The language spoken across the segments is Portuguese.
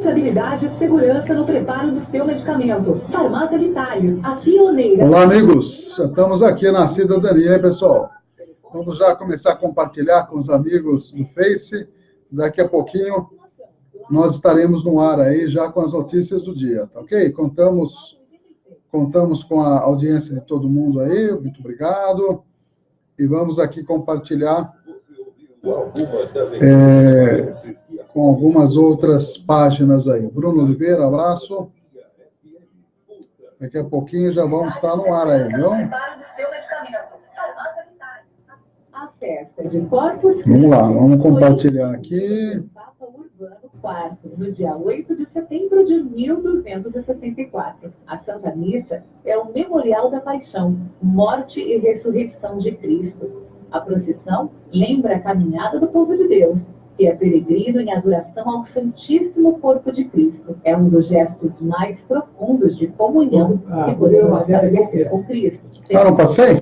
Confiabilidade e segurança no preparo do seu medicamento. Farmácia Vitale, a pioneira. Olá, amigos. Estamos aqui na Cidadania, hein, pessoal? Vamos já começar a compartilhar com os amigos do Face. Daqui a pouquinho nós estaremos no ar aí já com as notícias do dia, tá ok? Contamos com a audiência de todo mundo aí, muito obrigado. E vamos aqui compartilhar com algumas outras páginas aí. Bruno Oliveira, abraço. Daqui a pouquinho já vamos estar no ar aí, viu? A festa de Corpus Christi. Vamos lá, vamos compartilhar aqui. Papa Urbano IV, no dia 8 de setembro de 1264. A Santa Missa é o memorial da paixão, morte e ressurreição de Cristo. A procissão lembra a caminhada do povo de Deus, que é peregrino em adoração ao Santíssimo Corpo de Cristo. É um dos gestos mais profundos de comunhão que podemos estabelecer com Cristo. Não passei?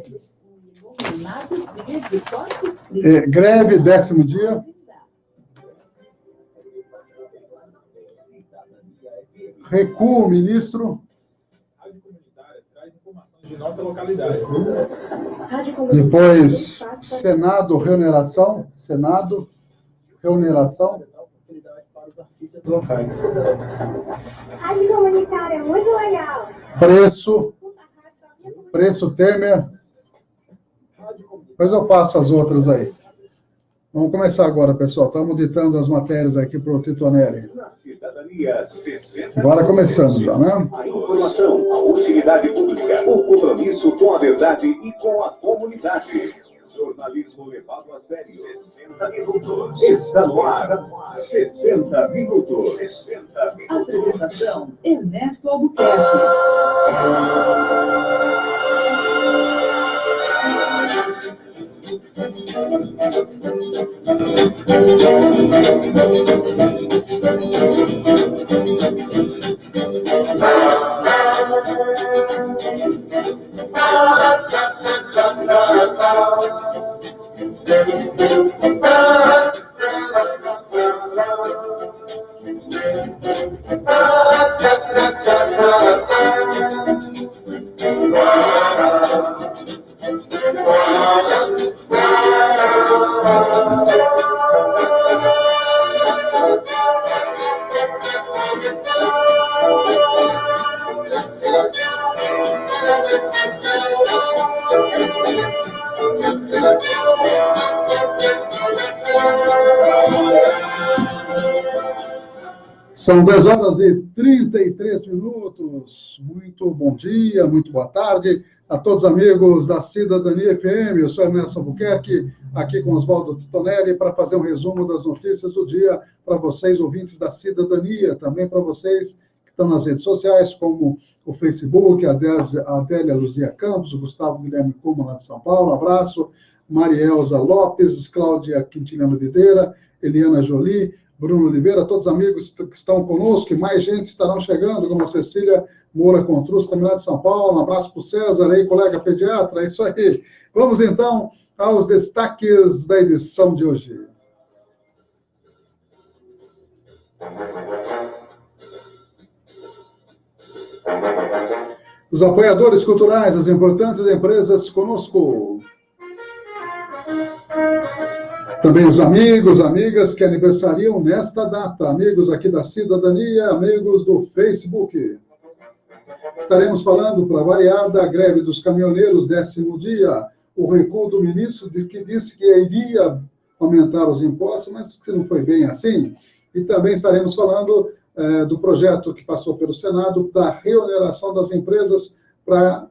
Dia de Corpus Christi. Greve, 10º dia. Recuo, ministro. De nossa localidade. Depois, Senado, remuneração. Senado, remuneração. Rádio comunitária é muito legal. Preço Temer. Depois eu passo as outras aí. Vamos começar agora, pessoal. Estamos ditando as matérias aqui para o Titonelli. Agora começando já, né? A informação, a utilidade pública, o compromisso com a verdade e com a comunidade. Jornalismo levado a sério. 60 minutos. Está no ar. 60 minutos. 60 minutos. Apresentação: Ernesto Albuquerque. São 10 horas e 33 minutos. Muito bom dia, muito boa tarde a todos os amigos da Cidadania FM. Eu sou Ernesto Albuquerque, aqui com Oswaldo Titonelli, para fazer um resumo das notícias do dia para vocês, ouvintes da Cidadania, também para vocês que estão nas redes sociais, como o Facebook, a Adélia Luzia Campos, o Gustavo Guilherme Kuma, lá de São Paulo, um abraço, Marielza Lopes, Cláudia Quintiliano Videira, Eliana Jolie, Bruno Oliveira, todos os amigos que estão conosco, e mais gente estarão chegando, como a Cecília Moura Contruz, também lá de São Paulo. Um abraço para o César aí, colega pediatra, é isso aí. Vamos então aos destaques da edição de hoje. Os apoiadores culturais, as importantes empresas conosco. Também os amigos, amigas que aniversariam nesta data, amigos aqui da Cidadania, amigos do Facebook. Estaremos falando, para variar, da greve dos caminhoneiros, 10º dia, o recuo do ministro que disse que iria aumentar os impostos, mas que não foi bem assim. E também estaremos falando do projeto que passou pelo Senado, da reoneração das empresas para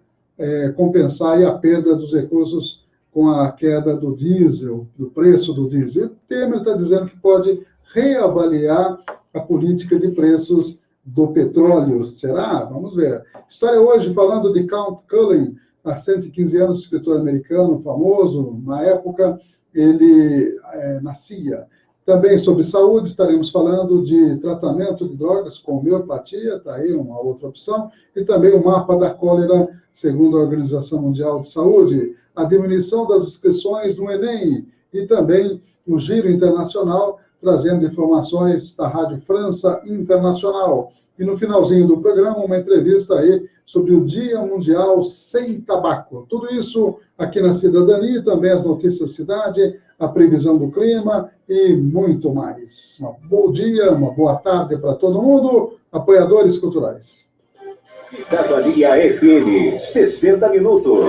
compensar aí a perda dos recursos com a queda do diesel, do preço do diesel. O Temer está dizendo que pode reavaliar a política de preços do petróleo. Será? Vamos ver. História hoje falando de Count Cullen, há 115 anos, escritor americano famoso. Na época, ele nascia. Também sobre saúde, estaremos falando de tratamento de drogas com homeopatia, está aí uma outra opção, e também o mapa da cólera, segundo a Organização Mundial de Saúde, a diminuição das inscrições no Enem, e também o giro internacional trazendo informações da Rádio França Internacional. E no finalzinho do programa, uma entrevista aí sobre o Dia Mundial Sem Tabaco. Tudo isso aqui na Cidadania, também as notícias da cidade, a previsão do clima e muito mais. Um bom dia, uma boa tarde para todo mundo, apoiadores culturais. Cidadania FM, 60 minutos.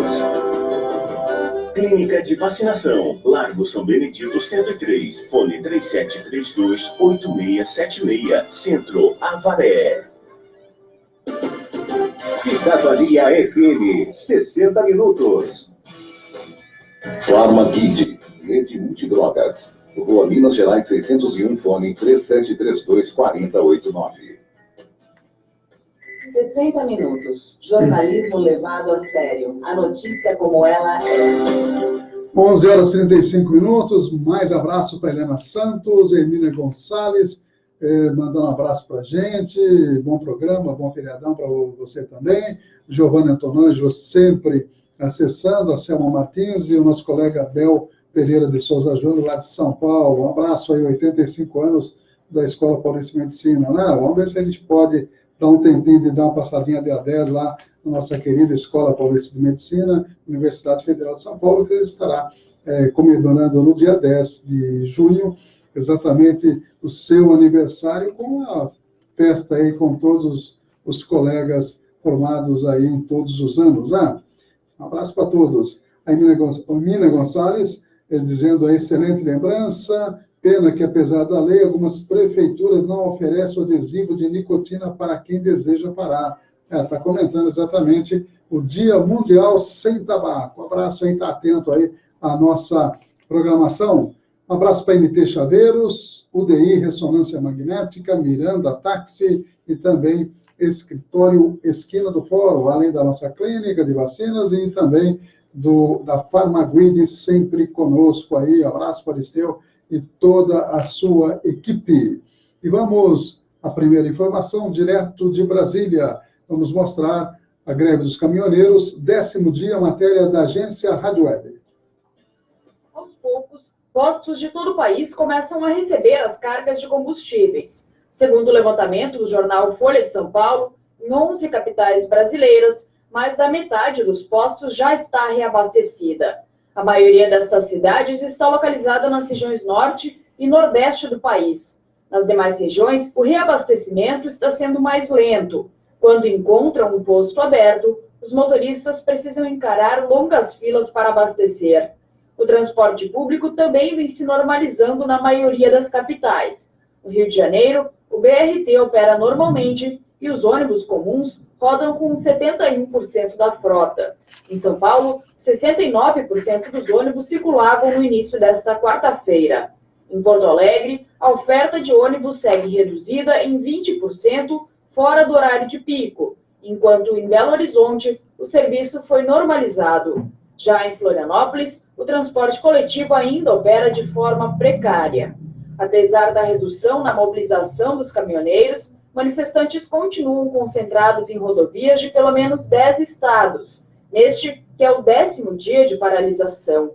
Clínica de Vacinação, Largo São Benedito 103, fone 3732-8676, Centro, Avaré. Cidadania FM, 60 minutos. Farmaguide, rede multidrogas. Rua Minas Gerais 601, fone 3732-4089. 60 minutos. Jornalismo levado a sério. A notícia como ela é. 11 horas e 35 minutos. Mais abraço para Helena Santos, Emília Gonçalves, mandando um abraço para a gente. Bom programa, bom feriadão para você também. Giovanna Antonângelo sempre acessando, a Selma Martins e o nosso colega Abel Pereira de Souza Júnior, lá de São Paulo. Um abraço aí, 85 anos da Escola Paulista de Medicina, né? Vamos ver se a gente pode dar um tempinho de dar uma passadinha dia 10 lá na nossa querida Escola Paulista de Medicina, Universidade Federal de São Paulo, que estará comemorando no dia 10 de junho, exatamente o seu aniversário, com a festa aí com todos os colegas formados aí em todos os anos. Um abraço para todos. A Emília Gonçalves, dizendo a excelente lembrança. Pena que, apesar da lei, algumas prefeituras não oferecem o adesivo de nicotina para quem deseja parar. Está comentando exatamente o Dia Mundial Sem Tabaco. Um abraço aí, está atento aí à nossa programação. Um abraço para MT Chaveiros, UDI Ressonância Magnética, Miranda Táxi e também Escritório Esquina do Fórum, além da nossa clínica de vacinas e também da Farmaguide, sempre conosco aí. Um abraço para Esteu e toda a sua equipe. E vamos à primeira informação, direto de Brasília. Vamos mostrar a greve dos caminhoneiros, 10º dia, matéria da agência Rádio Web. Aos poucos, postos de todo o país começam a receber as cargas de combustíveis. Segundo o levantamento do jornal Folha de São Paulo, em 11 capitais brasileiras, mais da metade dos postos já está reabastecida. A maioria destas cidades está localizada nas regiões norte e nordeste do país. Nas demais regiões, o reabastecimento está sendo mais lento. Quando encontram um posto aberto, os motoristas precisam encarar longas filas para abastecer. O transporte público também vem se normalizando na maioria das capitais. No Rio de Janeiro, o BRT opera normalmente e os ônibus comuns rodam com 71% da frota. Em São Paulo, 69% dos ônibus circulavam no início desta quarta-feira. Em Porto Alegre, a oferta de ônibus segue reduzida em 20% fora do horário de pico, enquanto em Belo Horizonte o serviço foi normalizado. Já em Florianópolis, o transporte coletivo ainda opera de forma precária. Apesar da redução na mobilização dos caminhoneiros, manifestantes continuam concentrados em rodovias de pelo menos 10 estados, neste que é o 10º dia de paralisação.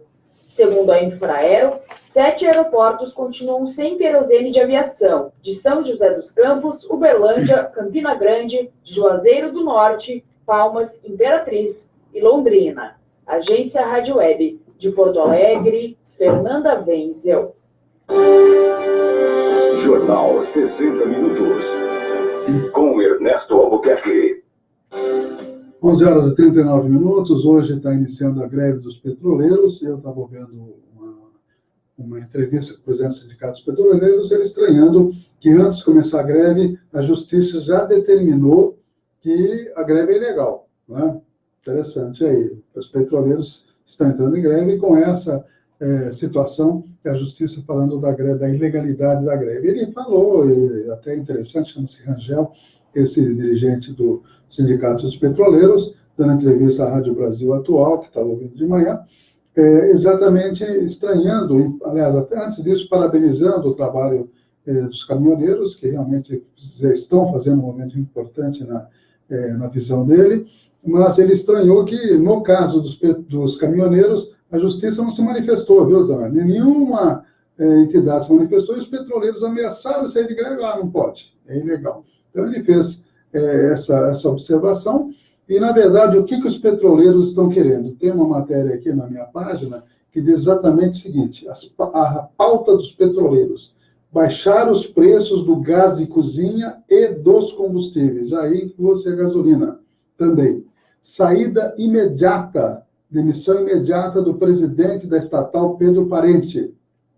Segundo a Infraero, 7 aeroportos continuam sem querosene de aviação, de São José dos Campos, Uberlândia, Campina Grande, Juazeiro do Norte, Palmas, Imperatriz e Londrina. Agência Rádio Web, de Porto Alegre, Fernanda Wenzel. Jornal 60 minutos. Com Ernesto Albuquerque. 11 horas e 39 minutos. Hoje está iniciando a greve dos petroleiros. Eu estava vendo uma entrevista com o presidente do Sindicato dos Petroleiros, ele estranhando que antes de começar a greve, a Justiça já determinou que a greve é ilegal. Né? Interessante aí. Os petroleiros estão entrando em greve com essa situação, a Justiça falando da ilegalidade da greve. Ele falou, e até interessante, chama-se Rangel, esse dirigente do Sindicato dos Petroleiros, dando entrevista à Rádio Brasil Atual, que estava ouvindo de manhã, exatamente estranhando, e, aliás, até antes disso, parabenizando o trabalho dos caminhoneiros, que realmente já estão fazendo um momento importante na visão dele, mas ele estranhou que, no caso dos caminhoneiros, a Justiça não se manifestou, viu, Dona? Nenhuma entidade se manifestou e os petroleiros ameaçaram sair de greve. Não pode, é ilegal. Então, ele fez essa observação e, na verdade, o que os petroleiros estão querendo? Tem uma matéria aqui na minha página que diz exatamente o seguinte: a pauta dos petroleiros: baixar os preços do gás de cozinha e dos combustíveis, aí inclui-se a gasolina também. Saída imediata, demissão imediata do presidente da estatal Pedro Parente.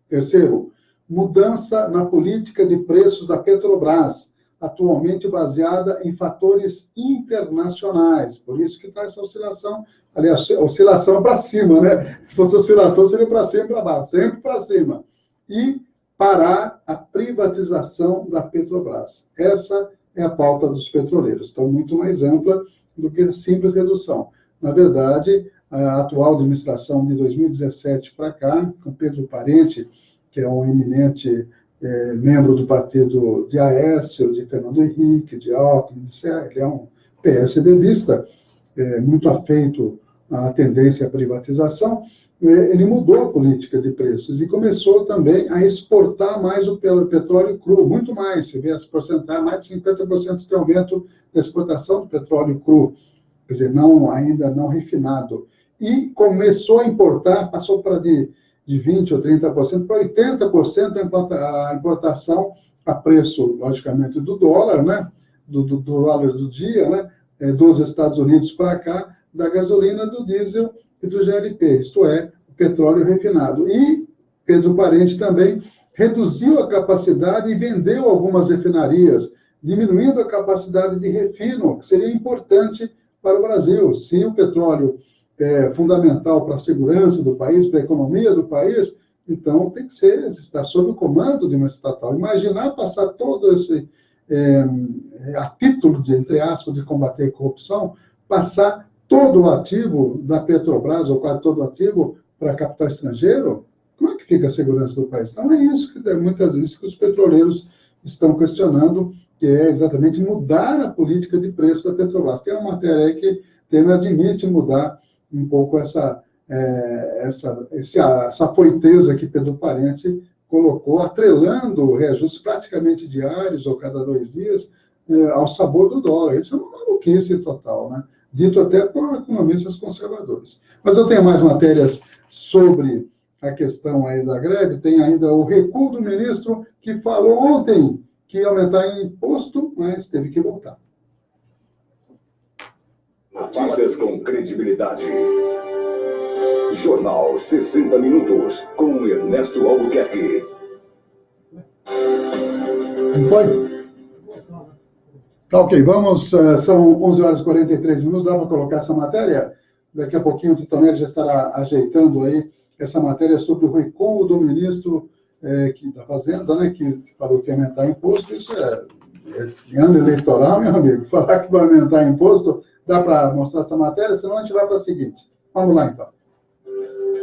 Terceiro, mudança na política de preços da Petrobras, atualmente baseada em fatores internacionais. Por isso que está essa oscilação, aliás, oscilação para cima, né? Se fosse oscilação, seria para cima e para baixo, sempre para cima. E parar a privatização da Petrobras. Essa é a pauta dos petroleiros. Então, muito mais ampla do que a simples redução. Na verdade, a atual administração de 2017 para cá, com Pedro Parente, que é um eminente membro do partido de Aécio, de Fernando Henrique, de Alckmin, de Serra, ele é um PSDBista, muito afeito à tendência à privatização. Ele mudou a política de preços e começou também a exportar mais o petróleo cru, muito mais, se vê as porcentagens, mais de 50% de aumento da exportação do petróleo cru, quer dizer, ainda não refinado. E começou a importar, passou para de 20% ou 30% para 80% a importação a preço, logicamente, do dólar, né? do dólar do dia, né? Dos Estados Unidos para cá, da gasolina, do diesel e do GLP, isto é, o petróleo refinado. E Pedro Parente também reduziu a capacidade e vendeu algumas refinarias, diminuindo a capacidade de refino, que seria importante para o Brasil. Se o petróleo é fundamental para a segurança do país, para a economia do país, então tem que está sob o comando de uma estatal. Imaginar passar todo esse, a título de, entre aspas, de combater a corrupção, passar todo o ativo da Petrobras, ou quase todo o ativo, para capital estrangeiro, como é que fica a segurança do país? Então, é isso que muitas vezes que os petroleiros estão questionando, que é exatamente mudar a política de preço da Petrobras. Tem uma matéria aí que Temer admite mudar um pouco essa foiteza que Pedro Parente colocou, atrelando reajustes praticamente diários, ou cada 2 dias, ao sabor do dólar. Isso é uma maluquice total, né? Dito até por economistas conservadores. Mas eu tenho mais matérias sobre a questão aí da greve. Tem ainda o recuo do ministro, que falou ontem que ia aumentar imposto, mas teve que voltar. Notícias com credibilidade. Jornal 60 Minutos, com Ernesto Albuquerque. Não foi? Tá, ok, vamos, são 11 horas e 43 minutos, dá para colocar essa matéria? Daqui a pouquinho o Titonelli já estará ajeitando aí essa matéria sobre o recuo do ministro da Fazenda, né, que falou que ia aumentar imposto. Isso é ano eleitoral, meu amigo, falar que vai aumentar imposto, dá para mostrar essa matéria, senão a gente vai para a seguinte. Vamos lá, então.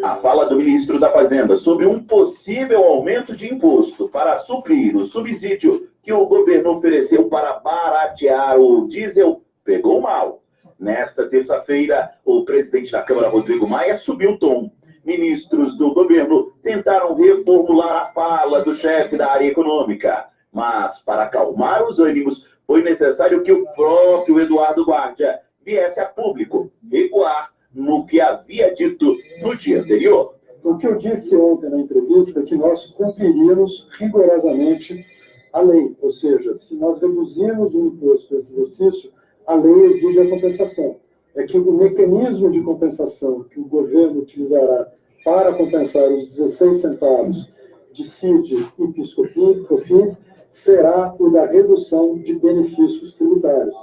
A fala do ministro da Fazenda sobre um possível aumento de imposto para suprir o subsídio que o governo ofereceu para baratear o diesel pegou mal. Nesta terça-feira, o presidente da Câmara, Rodrigo Maia, subiu o tom. Ministros do governo tentaram reformular a fala do chefe da área econômica, mas para acalmar os ânimos, foi necessário que o próprio Eduardo Guardia viesse a público recuar no que havia dito no dia anterior. O que eu disse ontem na entrevista é que nós cumpriríamos rigorosamente a lei, ou seja, se nós reduzirmos o imposto desse exercício, a lei exige a compensação. É que o mecanismo de compensação que o governo utilizará para compensar os 16 centavos de CID e PIS/COFINS será o da redução de benefícios tributários.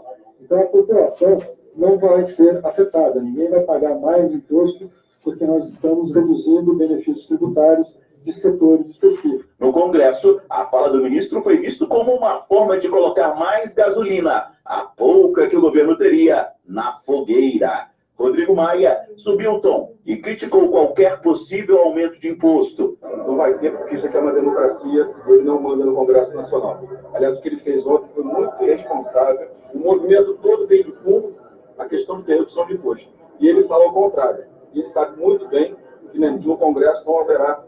Então, a população não vai ser afetada, ninguém vai pagar mais imposto porque nós estamos reduzindo benefícios tributários de setores específicos. No Congresso, a fala do ministro foi vista como uma forma de colocar mais gasolina, a pouca que o governo teria, na fogueira. Rodrigo Maia subiu o tom e criticou qualquer possível aumento de imposto. Não vai ter, porque isso aqui é uma democracia, ele não manda no Congresso Nacional. Aliás, o que ele fez ontem foi muito irresponsável. O movimento todo veio de fundo a questão de ter redução de imposto. E ele fala o contrário. E ele sabe muito bem que no Congresso não haverá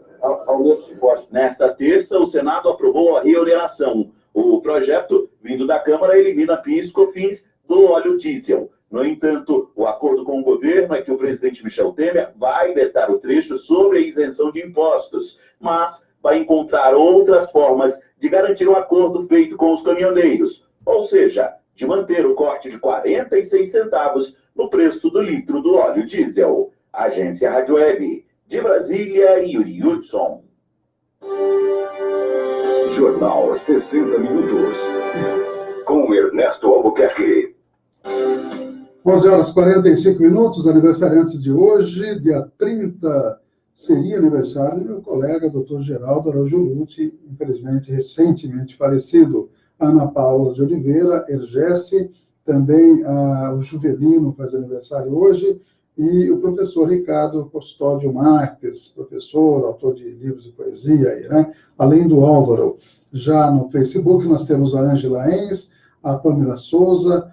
aumento de impostos. Nesta terça, o Senado aprovou a reoneração. O projeto, vindo da Câmara, elimina PIS e COFINS do óleo diesel. No entanto, o acordo com o governo é que o presidente Michel Temer vai vetar o trecho sobre a isenção de impostos, mas vai encontrar outras formas de garantir o acordo feito com os caminhoneiros, ou seja, de manter o corte de 46 centavos no preço do litro do óleo diesel. Agência Rádio Web, de Brasília, Yuri Hudson. Jornal 60 Minutos, com Ernesto Albuquerque. 11h45, aniversariantes de hoje, dia 30, seria aniversário do meu colega, Dr. Geraldo Araújo Lute, infelizmente, recentemente falecido. Ana Paula de Oliveira, Ergesse, também o Juvelino faz aniversário hoje, e o professor Ricardo Custódio Marques, professor, autor de livros de poesia, aí, né? Além do Álvaro. Já no Facebook nós temos a Ângela Enz, a Pamela Souza,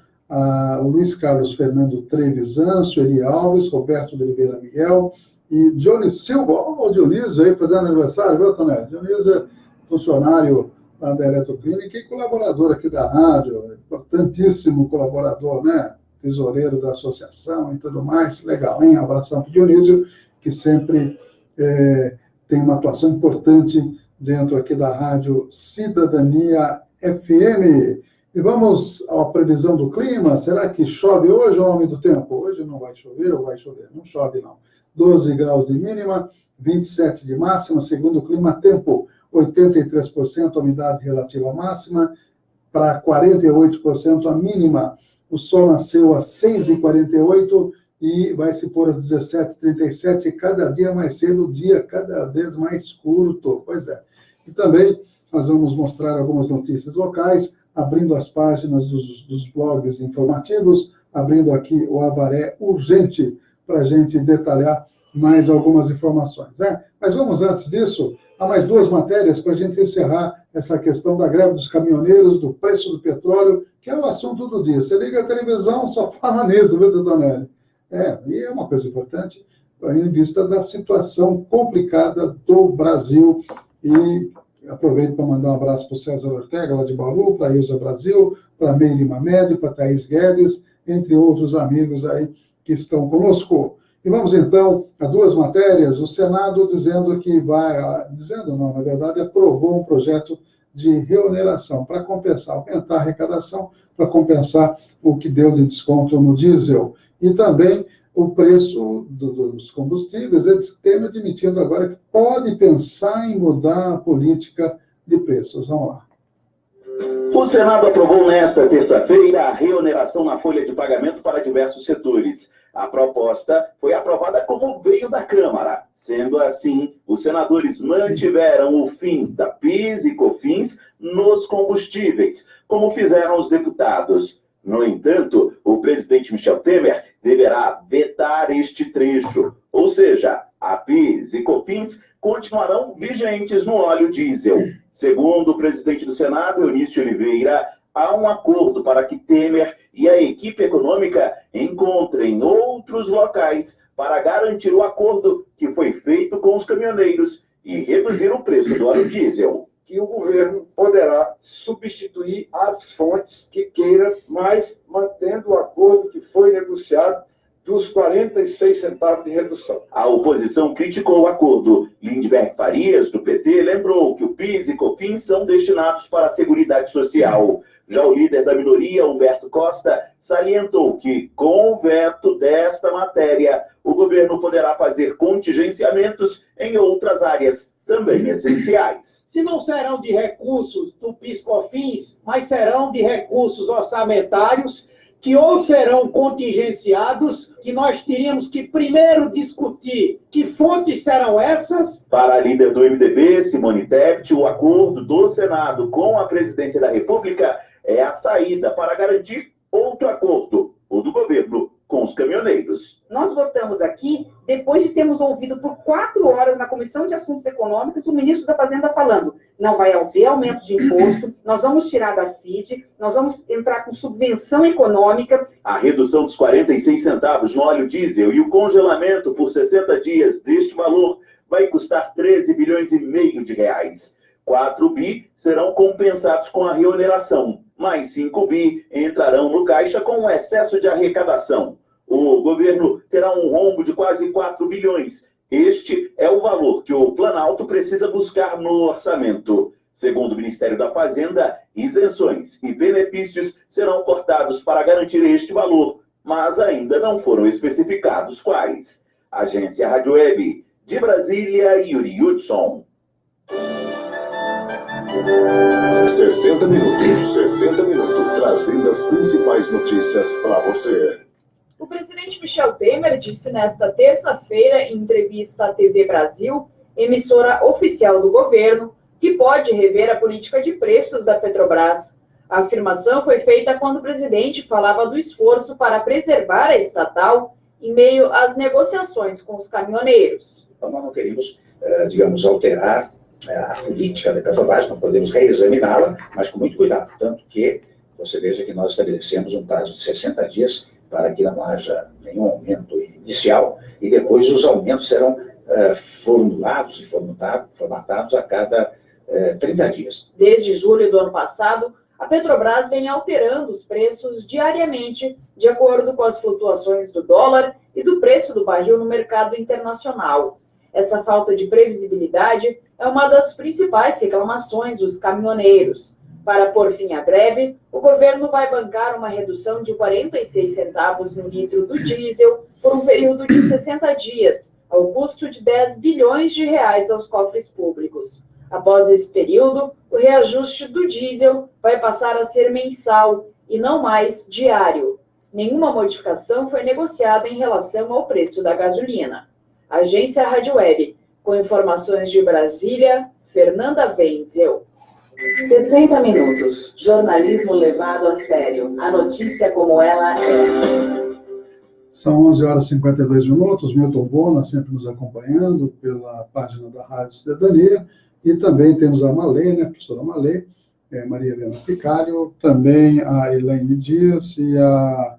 o Luiz Carlos Fernando Trevisan, Sueli Alves, Roberto de Oliveira Miguel e Dionísio Silva. O Dionísio aí fazendo aniversário, viu, Tonelli? Dionísio é funcionário lá da Eletroclínica e colaborador aqui da rádio, importantíssimo colaborador, né? Tesoureiro da associação e tudo mais. Legal, hein? Um abração para o Dionísio, que sempre tem uma atuação importante dentro aqui da Rádio Cidadania FM. E vamos à previsão do clima. Será que chove hoje, homem do tempo? Hoje não vai chover ou vai chover? Não chove, não. 12 graus de mínima, 27 de máxima, segundo o clima tempo, 83% a umidade relativa máxima, para 48% a mínima. O sol nasceu às 6h48 e vai se pôr às 17h37, cada dia mais cedo, o dia cada vez mais curto. Pois é. E também nós vamos mostrar algumas notícias locais, abrindo as páginas dos blogs informativos, abrindo aqui o Avaré Urgente, para a gente detalhar mais algumas informações, né? Mas vamos, antes disso, a mais duas matérias para a gente encerrar essa questão da greve dos caminhoneiros, do preço do petróleo, que é o assunto do dia. Você liga a televisão, só fala nisso, viu, Tonelli? E é uma coisa importante, em vista da situação complicada do Brasil. E aproveito para mandar um abraço para o César Ortega, lá de Bauru, para a Ilza Brasil, para a Meire Mamed, para a Thaís Guedes, entre outros amigos aí que estão conosco. E vamos, então, a duas matérias. O Senado dizendo que na verdade, aprovou um projeto de reoneração para compensar, aumentar a arrecadação, para compensar o que deu de desconto no diesel. E também o preço dos combustíveis. Eles estão admitindo agora que pode pensar em mudar a política de preços. Vamos lá. O Senado aprovou nesta terça-feira a reoneração na folha de pagamento para diversos setores. A proposta foi aprovada como veio da Câmara. Sendo assim, os senadores mantiveram o fim da PIS e COFINS nos combustíveis, como fizeram os deputados. No entanto, o presidente Michel Temer deverá vetar este trecho, ou seja, a PIS e COFINS continuarão vigentes no óleo diesel. Segundo o presidente do Senado, Eunício Oliveira, há um acordo para que Temer e a equipe econômica encontrem outros locais para garantir o acordo que foi feito com os caminhoneiros e reduzir o preço do óleo diesel. Que o governo poderá substituir as fontes que queira, mas mantendo o acordo que foi negociado dos 46 centavos de redução. A oposição criticou o acordo. Lindbergh Farias, do PT, lembrou que o PIS e COFINS são destinados para a Seguridade Social. Já o líder da minoria, Humberto Costa, salientou que, com o veto desta matéria, o governo poderá fazer contingenciamentos em outras áreas também essenciais. Se não serão de recursos do PIS/COFINS, mas serão de recursos orçamentários que ou serão contingenciados, que nós teríamos que primeiro discutir que fontes serão essas. Para a líder do MDB, Simone Tebet, o acordo do Senado com a Presidência da República é a saída para garantir outro acordo, o do governo com os caminhoneiros. Nós votamos aqui, depois de termos ouvido por 4 horas na Comissão de Assuntos Econômicos o ministro da Fazenda falando, não vai haver aumento de imposto, nós vamos tirar da CID, nós vamos entrar com subvenção econômica. A redução dos 46 centavos no óleo diesel e o congelamento por 60 dias deste valor vai custar 13 bilhões e meio de reais. 4 bi serão compensados com a reoneração, mais 5 bi entrarão no caixa com o excesso de arrecadação. O governo terá um rombo de quase 4 bilhões. Este é o valor que o Planalto precisa buscar no orçamento. Segundo o Ministério da Fazenda, isenções e benefícios serão cortados para garantir este valor, mas ainda não foram especificados quais. Agência Rádio Web, de Brasília, Yuri Hudson. 60 minutos, trazendo as principais notícias para você. O presidente Michel Temer disse nesta terça-feira, em entrevista à TV Brasil, emissora oficial do governo, que pode rever a política de preços da Petrobras. A afirmação foi feita quando o presidente falava do esforço para preservar a estatal em meio às negociações com os caminhoneiros. Então, nós não queremos, digamos, alterar a política da Petrobras, não podemos reexaminá-la, mas com muito cuidado. Tanto que você veja que nós estabelecemos um prazo de 60 dias para que não haja nenhum aumento inicial, e depois os aumentos serão formulados e formatados a cada 30 dias. Desde julho do ano passado, a Petrobras vem alterando os preços diariamente, de acordo com as flutuações do dólar e do preço do barril no mercado internacional. Essa falta de previsibilidade é uma das principais reclamações dos caminhoneiros. Para pôr fim à greve, o governo vai bancar uma redução de 46 centavos no litro do diesel por um período de 60 dias, ao custo de 10 bilhões de reais aos cofres públicos. Após esse período, o reajuste do diesel vai passar a ser mensal e não mais diário. Nenhuma modificação foi negociada em relação ao preço da gasolina. Agência Rádio Web, com informações de Brasília, Fernanda Wenzel. 60 minutos. Jornalismo levado a sério. A notícia como ela é. São 11 horas e 52 minutos. Milton Bona sempre nos acompanhando pela página da Rádio Cidadania. E também temos a Malê, né, a professora Malê, Maria Helena Picário, também a Elaine Dias e a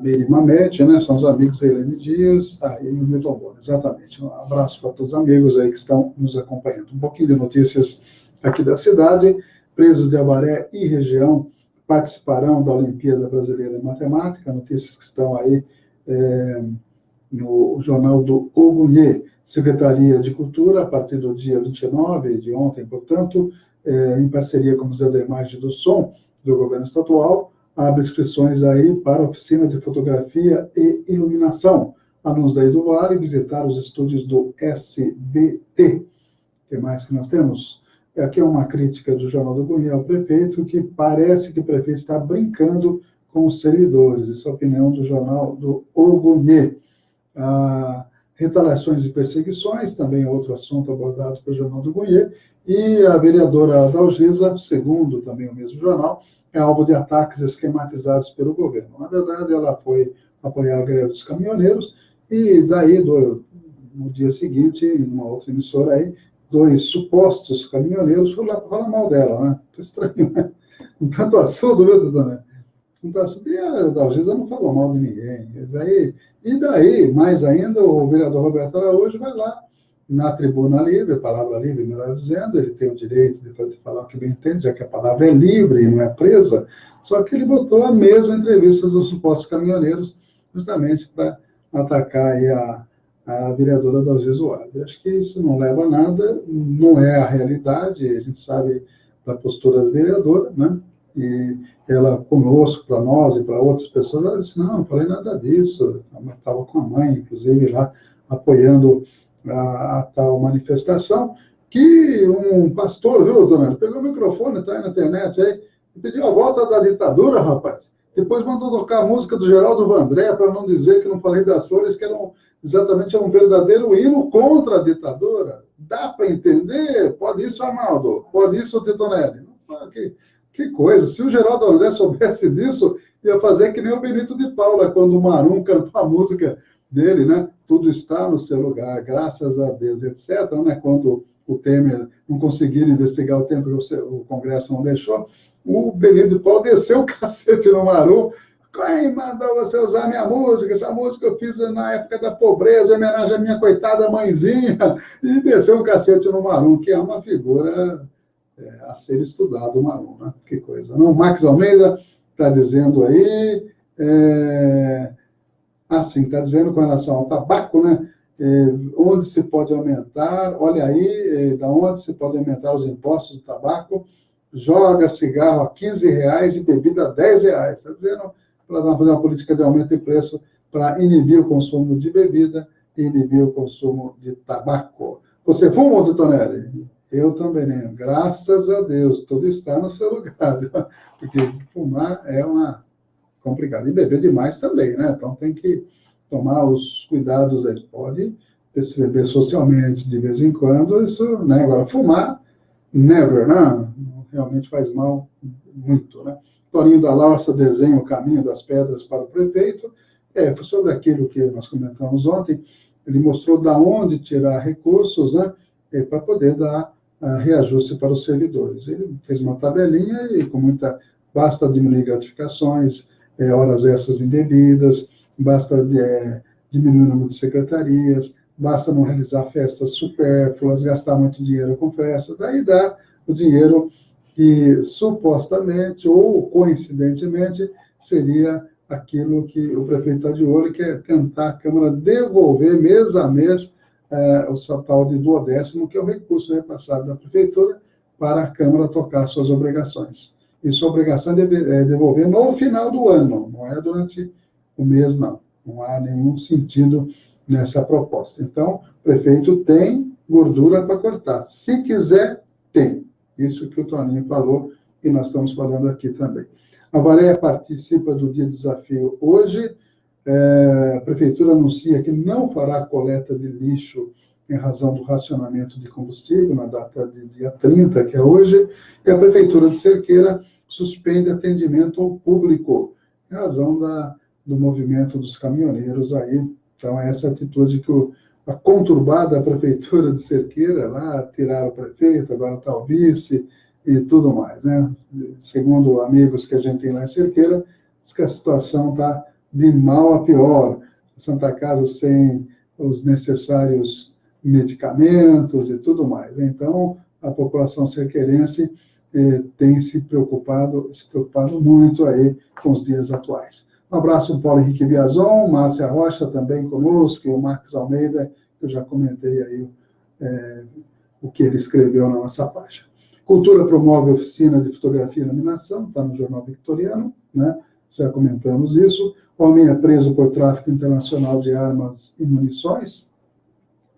Meire Mamete, né, são os amigos da Elaine Dias, e o Milton Bona, exatamente. Um abraço para todos os amigos aí que estão nos acompanhando. Um pouquinho de notícias aqui da cidade. Presos de Avaré e região participarão da Olimpíada Brasileira de Matemática, notícias que estão aí no jornal do Ogunhê. Secretaria de Cultura, a partir do dia 29, de ontem, portanto, em parceria com o Museu da Imagem e do Som do Governo Estadual, abre inscrições aí para a oficina de fotografia e iluminação. Alunos daí do Vale visitar os estúdios do SBT. O que mais que nós temos? Aqui é uma crítica do Jornal do Goiás ao prefeito, que parece que o prefeito está brincando com os servidores. Isso é a opinião do Jornal do Ogunhê. Retaliações e perseguições, também é outro assunto abordado pelo Jornal do Goiás. E a vereadora Dalgisa, segundo também o mesmo jornal, é alvo de ataques esquematizados pelo governo. Na verdade, ela foi apoiar a greve dos caminhoneiros, e daí, no dia seguinte, em uma outra emissora aí, 2 supostos caminhoneiros foram lá falar mal dela, né? Estranho, né? Um tanto assunto, viu, dona? E a Dalgisa não falou mal de ninguém. E daí, mais ainda, o vereador Roberto Araújo vai lá na tribuna livre, palavra livre, melhor dizendo, ele tem o direito de falar o que bem entende, já que a palavra é livre e não é presa, só que ele botou a mesma entrevista dos supostos caminhoneiros, justamente para atacar aí a vereadora Dalgisa Wade. Acho que isso não leva a nada, não é a realidade, a gente sabe da postura da vereadora, né? E ela conosco, para nós e para outras pessoas, ela disse, não falei nada disso, estava com a mãe, inclusive, lá, apoiando a tal manifestação, que um pastor, viu, dona, pegou o microfone, está aí na internet, aí, e pediu a volta da ditadura, rapaz. Depois mandou tocar a música do Geraldo Vandré, para não dizer que não falei das flores, que exatamente um verdadeiro hino contra a ditadura. Dá para entender? Pode isso, Arnaldo? Pode isso, Titonelli? Que coisa, se o Geraldo André soubesse disso, ia fazer que nem o Benito de Paula, quando o Marum cantou a música dele, né? Tudo está no seu lugar, graças a Deus, etc. Né? Quando o Temer não conseguiram investigar o Temer, o Congresso não deixou, o Benito de Paula desceu o cacete no Marum, quem mandou você usar minha música? Essa música eu fiz na época da pobreza, em homenagem à minha coitada mãezinha, e desceu um cacete no Marum, que é uma figura a ser estudado, o Marum, né? Que coisa. Não, Max Almeida está dizendo aí, está dizendo com relação ao tabaco, né? Onde se pode aumentar, olha aí, da onde se pode aumentar os impostos do tabaco, joga cigarro a R$15 e bebida a R$10. Está dizendo para fazer uma política de aumento de preço para inibir o consumo de bebida e inibir o consumo de tabaco. Você fuma, doutor Tonelli? Eu também, né? Graças a Deus, tudo está no seu lugar. Porque fumar é uma complicado. E beber demais também, né? Então tem que tomar os cuidados aí. Pode se beber socialmente de vez em quando, isso, né? Agora, fumar, never, né? Realmente faz mal muito, né? Torinho da Larça desenha o caminho das pedras para o prefeito. Foi sobre aquilo que nós comentamos ontem. Ele mostrou de onde tirar recursos, né? Para poder dar reajuste para os servidores. Ele fez uma tabelinha e basta diminuir gratificações, horas extras indevidas, basta diminuir o número de secretarias, basta não realizar festas supérfluas, gastar muito dinheiro com festas, daí dá o dinheiro que supostamente ou coincidentemente seria aquilo que o prefeito está de olho, que é tentar a Câmara devolver mês a mês o tal de 1/10, que é o recurso repassado da Prefeitura para a Câmara tocar suas obrigações. E sua obrigação é devolver no final do ano, não é durante o mês, não. Não há nenhum sentido nessa proposta. Então, o prefeito tem gordura para cortar. Se quiser, tem. Isso que o Toninho falou e nós estamos falando aqui também. A Varé participa do Dia Desafio hoje. A Prefeitura anuncia que não fará coleta de lixo em razão do racionamento de combustível, na data de dia 30, que é hoje, e a Prefeitura de Cerqueira suspende atendimento ao público, em razão do movimento dos caminhoneiros aí. Então, essa atitude que a conturbada Prefeitura de Cerqueira, lá tiraram o prefeito, agora está o vice e tudo mais, né? Segundo amigos que a gente tem lá em Cerqueira, diz que a situação está de mal a pior. Santa Casa sem os necessários medicamentos e tudo mais. Então, a população cerqueirense tem se preocupado muito aí com os dias atuais. Um abraço ao Paulo Henrique Biazon, Márcia Rocha também conosco, e o Marcos Almeida, que eu já comentei aí o que ele escreveu na nossa página. Cultura promove oficina de fotografia e iluminação, está no Jornal Victoriano, né? Já comentamos isso. Homem é preso por tráfico internacional de armas e munições,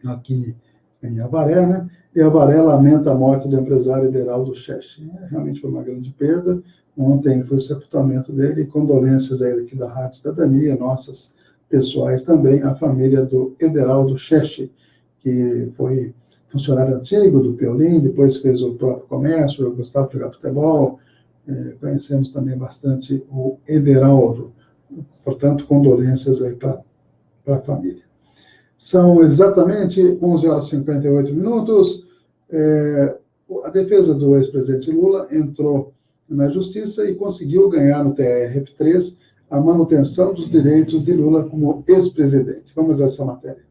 aqui em Avaré, né? E Avaré lamenta a morte do empresário Ederaldo Cheche. Realmente foi uma grande perda. Ontem foi o sepultamento dele, e condolências aí aqui da Rádio Cidadania, nossas pessoais também, a família do Ederaldo Cheche, que foi funcionário antigo do Piolim, depois fez o próprio comércio, gostava de jogar futebol, conhecemos também bastante o Ederaldo. Portanto, condolências aí para a família. São exatamente 11h58. A defesa do ex-presidente Lula entrou na Justiça e conseguiu ganhar no TRF3 a manutenção dos direitos de Lula como ex-presidente. Vamos a essa matéria.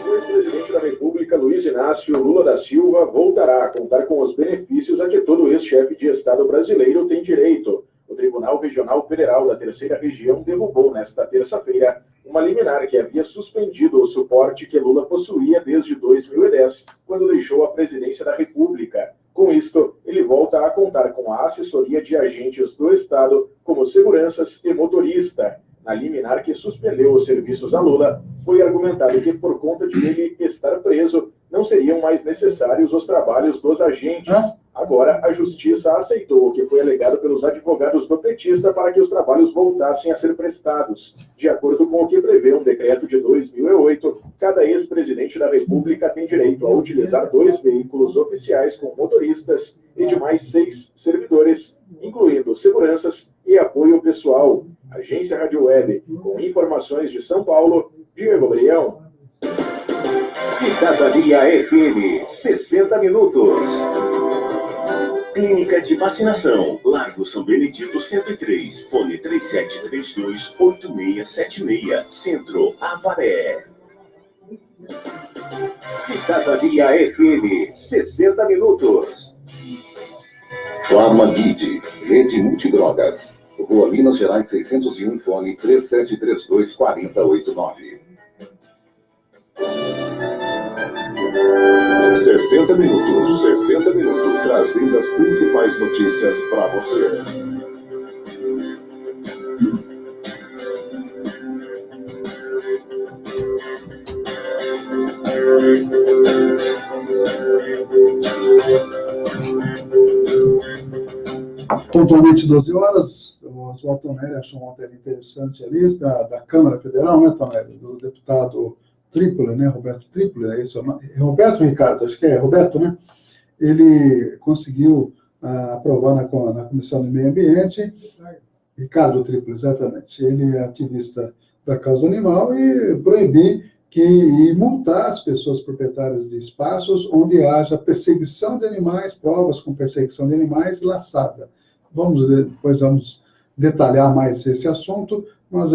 O ex-presidente da República, Luiz Inácio Lula da Silva, voltará a contar com os benefícios a que todo ex-chefe de Estado brasileiro tem direito. O Tribunal Regional Federal da Terceira Região derrubou nesta terça-feira uma liminar que havia suspendido o suporte que Lula possuía desde 2010, quando deixou a presidência da República. Com isto, ele volta a contar com a assessoria de agentes do Estado, como seguranças e motorista. Na liminar que suspendeu os serviços a Lula, foi argumentado que, por conta de ele estar preso, não seriam mais necessários os trabalhos dos agentes. Agora, a Justiça aceitou o que foi alegado pelos advogados do petista para que os trabalhos voltassem a ser prestados. De acordo com o que prevê um decreto de 2008, cada ex-presidente da República tem direito a utilizar 2 veículos oficiais com motoristas e de mais 6 servidores, incluindo seguranças e apoio pessoal. Agência Rádio Web, com informações de São Paulo, Diego Brião. Cidadania FM, 60 minutos. Clínica de Vacinação, Largo São Benedito 103, fone 3732-8676, Centro, Avaré. Cidadania FM, 60 minutos. Farmaguide, Rede Multidrogas. Rua Minas Gerais 601, fone 3732-4089. 60 minutos, trazendo as principais notícias para você. Pontualmente 12 horas, o Oswaldo Tonelli achou uma matéria interessante ali, da Câmara Federal, né, Tonelli? Do deputado Trípoli, né, Roberto Trípoli, é isso? Roberto Ricardo, acho que é Roberto, né? Ele conseguiu aprovar na Comissão do Meio Ambiente, Ricardo Trípoli, exatamente. Ele é ativista da causa animal e proibir e multar as pessoas proprietárias de espaços onde haja perseguição de animais, provas com perseguição de animais laçada. Depois vamos detalhar mais esse assunto, mas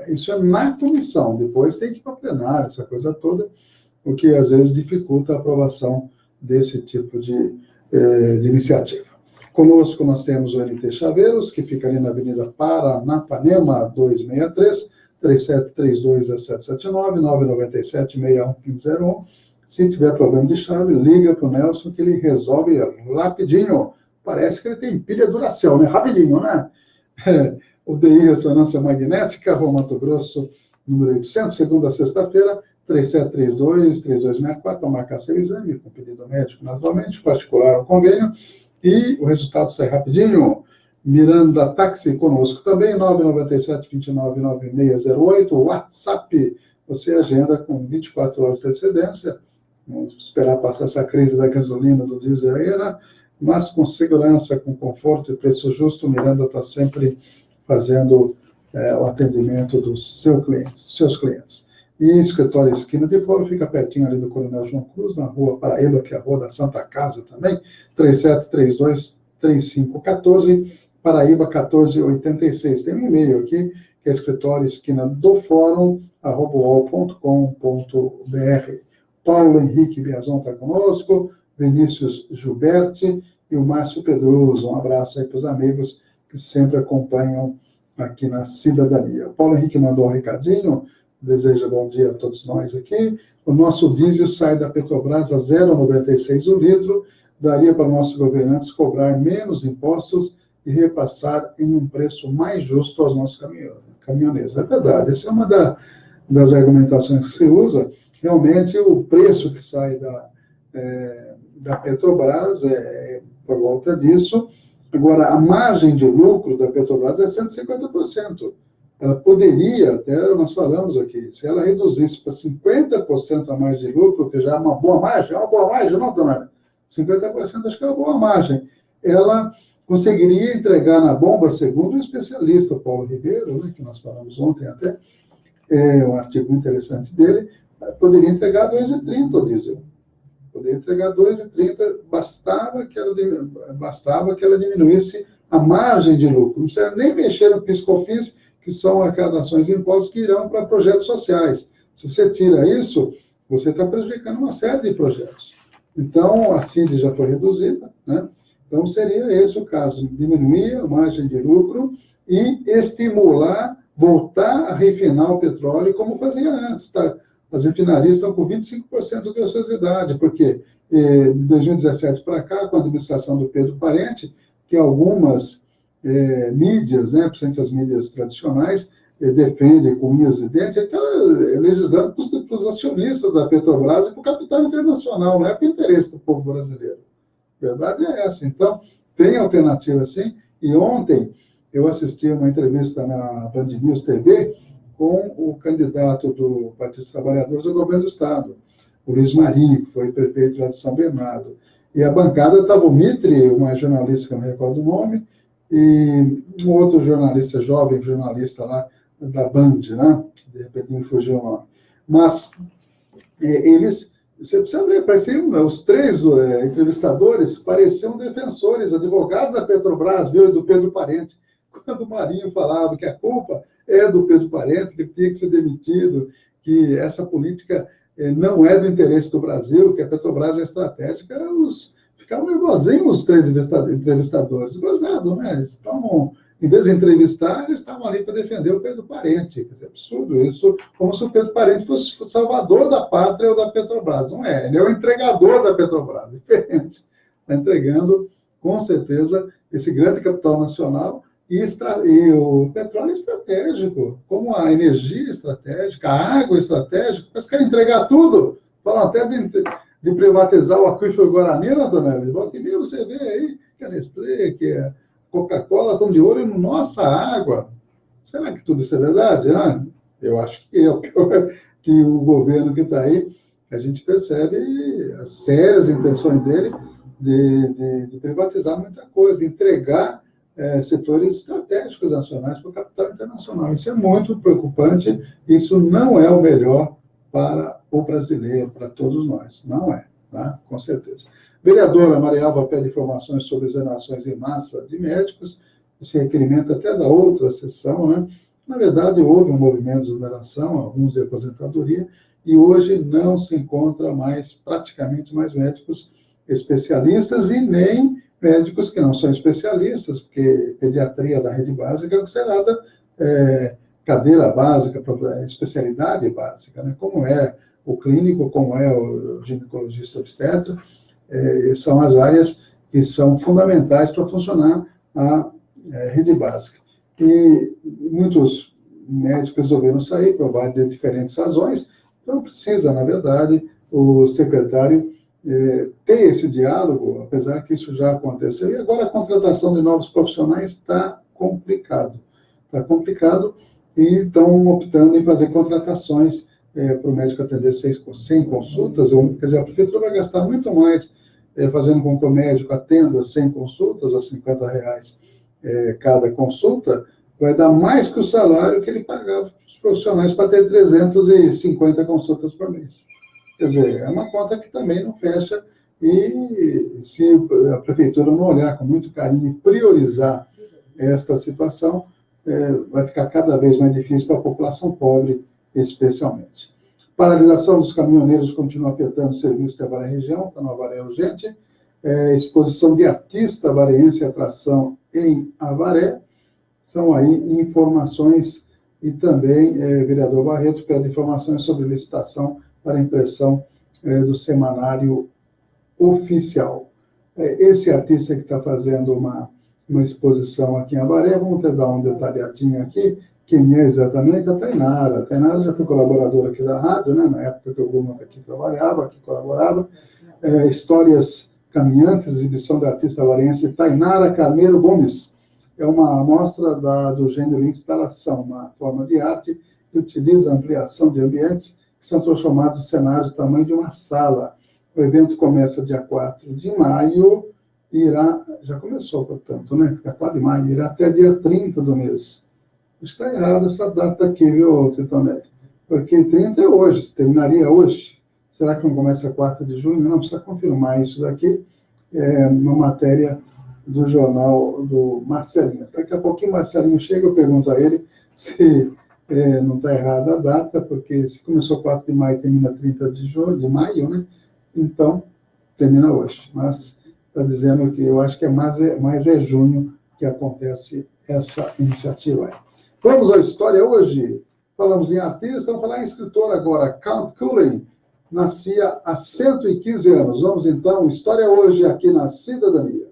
isso é na comissão, depois tem que ir para plenário, essa coisa toda, o que às vezes dificulta a aprovação desse tipo de iniciativa. Conosco nós temos o NT Chaveiros, que fica ali na Avenida Paranapanema 263, 3732-1779, 997-611501. Se tiver problema de chave, liga para o Nelson que ele resolve rapidinho. Parece que ele tem pilha Duracell, né? Rapidinho, né? UDI Ressonância Magnética, Rua Mato Grosso, número 800, segunda a sexta-feira, 3732-3264, para marcar seu exame, com pedido médico, naturalmente, particular ou convênio, e o resultado sai rapidinho. Miranda Táxi conosco também, 997-299608, WhatsApp, você agenda com 24 horas de antecedência, vamos esperar passar essa crise da gasolina, do diesel aí, né? Mas com segurança, com conforto e preço justo, Miranda está sempre fazendo o atendimento dos seus clientes. E escritório Esquina de Foro fica pertinho ali do Coronel João Cruz, na Rua Paraíba, que é a Rua da Santa Casa também, 3732-3514, Paraíba 1486. Tem um e-mail aqui, que é escritório esquina do fórum, @uol.com.br. Paulo Henrique Biazon está conosco, Vinícius Gilberti e o Márcio Pedroso. Um abraço aí para os amigos que sempre acompanham aqui na Cidadania. O Paulo Henrique mandou um recadinho, deseja bom dia a todos nós aqui. O nosso diesel sai da Petrobras a 0,96 o litro, daria para nossos governantes cobrar menos impostos e repassar em um preço mais justo aos nossos caminhoneiros. É verdade, essa é uma das argumentações que se usa. Realmente, o preço que sai da Petrobras é por volta disso. Agora, a margem de lucro da Petrobras é 150%. Ela poderia, até nós falamos aqui, se ela reduzisse para 50% a margem de lucro, que já é uma boa margem, não, dona? 50% acho que é uma boa margem. Ela conseguiria entregar na bomba, segundo o especialista, o Paulo Ribeiro, né, que nós falamos ontem até, um artigo interessante dele, poderia entregar 2,30 o diesel. Poderia entregar 2,30, bastava que ela diminuísse a margem de lucro. Não precisa nem mexer no PIS/COFINS, que são arrecadações de impostos que irão para projetos sociais. Se você tira isso, você está prejudicando uma série de projetos. Então, a CID já foi reduzida, né? Então, seria esse o caso, diminuir a margem de lucro e estimular, voltar a refinar o petróleo como fazia antes, tá? As refinarias estão com 25% de ociosidade, porque de 2017 para cá, com a administração do Pedro Parente, que algumas mídias, né, principalmente as mídias tradicionais, defendem com unhas e dentes, ele está legislando para os acionistas da Petrobras e para o capital internacional, não é para o interesse do povo brasileiro. A verdade é essa. Então, tem alternativa sim, e ontem eu assisti uma entrevista na Band News TV com o candidato do Partido dos Trabalhadores ao governo do Estado, o Luiz Marinho, que foi prefeito lá de São Bernardo. E a bancada estava o Mitre, uma jornalista que eu não recordo o nome, e um outro jornalista, jovem jornalista lá da Band, né? De repente me fugiu o nome. Mas eles Você precisa ver, pareciam, os três entrevistadores pareciam defensores, advogados da Petrobras, viu, do Pedro Parente. Quando o Marinho falava que a culpa é do Pedro Parente, que tinha que ser demitido, que essa política não é do interesse do Brasil, que a Petrobras é estratégica, ficavam nervosinhos os três entrevistadores. Gozado, né? Eles estavam, em vez de entrevistar, eles estavam ali para defender o Pedro Parente. É absurdo isso, como se o Pedro Parente fosse o salvador da pátria ou da Petrobras. Não é, ele é o entregador da Petrobras, diferente. Está entregando, com certeza, esse grande capital nacional e o petróleo estratégico, como a energia estratégica, a água estratégica. Eles querem entregar tudo, falam até de privatizar o aquífero Guarani, né, Antonelli? Volta e meia você vê aí que a Nestlé, que a Coca-Cola estão de olho na nossa água. Será que tudo isso é verdade? Ah, eu acho que que o governo que está aí, a gente percebe as sérias intenções dele de privatizar muita coisa, entregar setores estratégicos nacionais para o capital internacional. Isso é muito preocupante, isso não é o melhor para o brasileiro, para todos nós. Não é, tá? Com certeza. Vereadora Maria Alva pede informações sobre exonerações em massa de médicos, esse requerimento até da outra sessão, né? Na verdade, houve um movimento de exoneração, alguns de aposentadoria, e hoje não se encontra praticamente mais médicos especialistas e nem médicos que não são especialistas, porque pediatria da rede básica é considerada cadeira básica, especialidade básica, né? Como é o clínico, como é o ginecologista obstetra, são as áreas que são fundamentais para funcionar a rede básica. E muitos médicos resolveram sair por diferentes razões, então precisa, na verdade, o secretário ter esse diálogo, apesar que isso já aconteceu, e agora a contratação de novos profissionais está complicado. Está complicado, e estão optando em fazer contratações para o médico atender 100 consultas, quer dizer, a prefeitura vai gastar muito mais fazendo com que o médico atenda 100 consultas a R$50 cada consulta, vai dar mais que o salário que ele pagava para os profissionais para ter 350 consultas por mês. Quer dizer, é uma conta que também não fecha, e se a prefeitura não olhar com muito carinho e priorizar esta situação, vai ficar cada vez mais difícil para a população pobre, especialmente. Paralisação dos caminhoneiros continua afetando o serviço de Avaré Região, está no Avaré Urgente. Exposição de artista avareense e atração em Avaré. São aí informações, e também vereador Barreto pede informações sobre licitação para impressão do semanário oficial. Esse artista que está fazendo uma exposição aqui em Avaré, vamos até dar um detalhadinho aqui, quem é exatamente? A Tainara. A Tainara já foi colaboradora aqui da rádio, né? Na época que o Guma aqui trabalhava, aqui colaborava. Histórias Caminhantes, exibição da artista avarense Tainara Carneiro Gomes. É uma amostra do gênero instalação, uma forma de arte que utiliza a ampliação de ambientes que são transformados em cenários do tamanho de uma sala. O evento começa dia 4 de maio, já começou, portanto, né? Dia 4 de maio, irá até dia 30 do mês. Está errada essa data aqui, viu, Titonelli? Porque 30 é hoje, terminaria hoje. Será que não começa 4 de junho? Não, precisa confirmar isso daqui. É uma matéria do jornal do Marcelinho. Daqui a pouquinho o Marcelinho chega, eu pergunto a ele se não está errada a data, porque se começou 4 de maio e termina 30 de maio, né? Então, termina hoje. Mas está dizendo que eu acho que mais junho que acontece essa iniciativa aí. Vamos à história hoje. Falamos em artista, vamos falar em escritor agora. Count Cullen nascia há 115 anos. Vamos então, história hoje aqui na Cidadania.